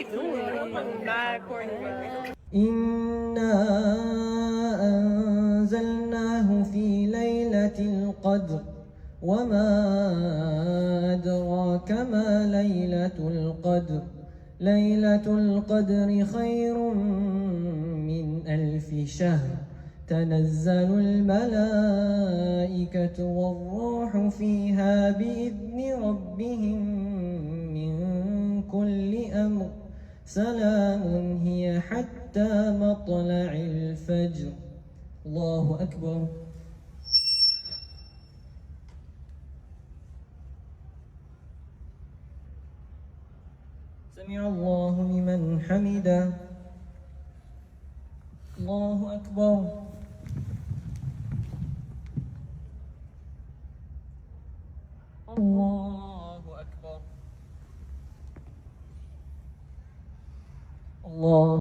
you doing? Bad corny. إنا أنزلناه في ليلة القدر وما أدراك ما ليلة القدر ليلة القدر خير من 1000 شهر تنزل الملائكة والروح فيها بإذن ربهم من كل أمر سلام هي حتى مطلع الفجر. الله أكبر. سمع الله لمن حمده. الله أكبر. الله أكبر. الله